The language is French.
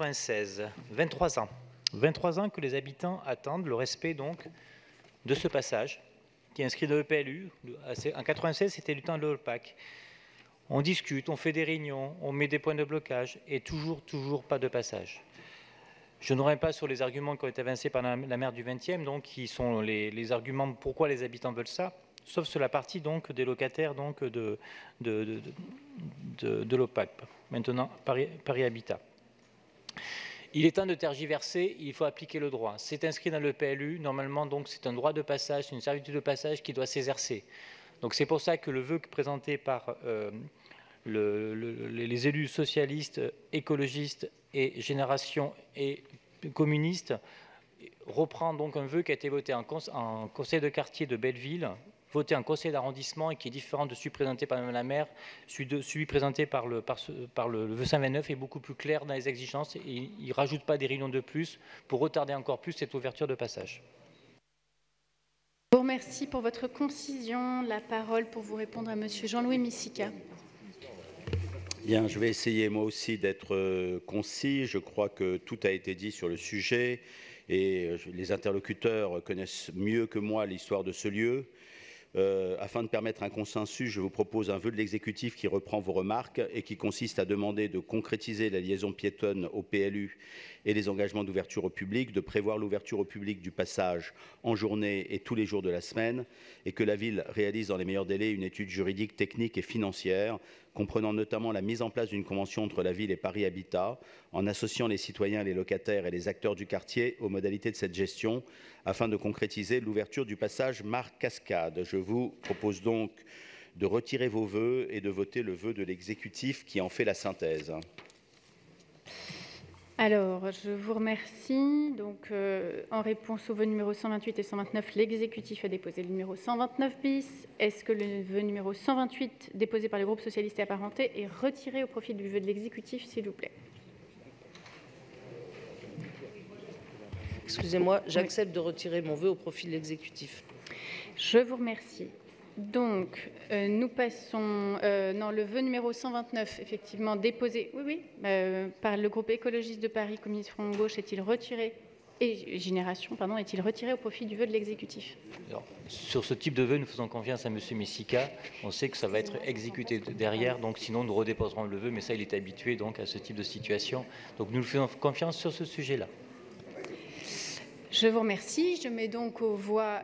1996, 23 ans. 23 ans que les habitants attendent le respect donc de ce passage qui est inscrit dans le PLU. En 96, c'était du temps de l'OLPAC. On discute, on fait des réunions, on met des points de blocage et toujours pas de passage. Je ne reviens pas sur les arguments qui ont été avancés par la maire du 20e, donc, qui sont les arguments pourquoi les habitants veulent ça, sauf sur la partie donc, des locataires donc, de l'OPAC, maintenant Paris Habitat. Il est temps de tergiverser, il faut appliquer le droit. C'est inscrit dans le PLU, normalement donc c'est un droit de passage, une servitude de passage qui doit s'exercer. Donc c'est pour ça que le vœu présenté par les élus socialistes, écologistes et Génération et communistes reprend donc un vœu qui a été voté en conseil de quartier de Belleville, voté en conseil d'arrondissement et qui est différent de celui présenté par Mme la maire. Celui présenté par le vœu 129 est beaucoup plus clair dans les exigences et il ne rajoute pas des réunions de plus pour retarder encore plus cette ouverture de passage. Je vous remercie pour votre concision. La parole pour vous répondre à Monsieur Jean-Louis Missica. Bien, je vais essayer moi aussi d'être concis. Je crois que tout a été dit sur le sujet et les interlocuteurs connaissent mieux que moi l'histoire de ce lieu. Afin de permettre un consensus, je vous propose un vœu de l'exécutif qui reprend vos remarques et qui consiste à demander de concrétiser la liaison piétonne au PLU et les engagements d'ouverture au public, de prévoir l'ouverture au public du passage en journée et tous les jours de la semaine, et que la ville réalise dans les meilleurs délais une étude juridique, technique et financière, comprenant notamment la mise en place d'une convention entre la ville et Paris Habitat, en associant les citoyens, les locataires et les acteurs du quartier aux modalités de cette gestion, afin de concrétiser l'ouverture du passage Marc Cascade. Je vous propose donc de retirer vos vœux et de voter le vœu de l'exécutif qui en fait la synthèse. Alors, je vous remercie. Donc, en réponse aux vœux numéro 128 et 129, l'exécutif a déposé le numéro 129 bis. Est-ce que le vœu numéro 128, déposé par le groupe socialiste et apparenté, est retiré au profit du vœu de l'exécutif, s'il vous plaît? Excusez-moi, j'accepte de retirer mon vœu au profit de l'exécutif. Je vous remercie. Donc, nous passons... non, le vœu numéro 129, effectivement, déposé par le groupe écologiste de Paris, Communiste Front de Gauche, est-il retiré et Génération, pardon, est-il retiré au profit du vœu de l'exécutif? Sur ce type de vœu, nous faisons confiance à M. Missica. On sait que ça va être exécuté derrière, donc sinon nous redéposerons le vœu, mais ça, il est habitué donc, à ce type de situation. Donc nous faisons confiance sur ce sujet-là. Je vous remercie. Je mets donc aux voix...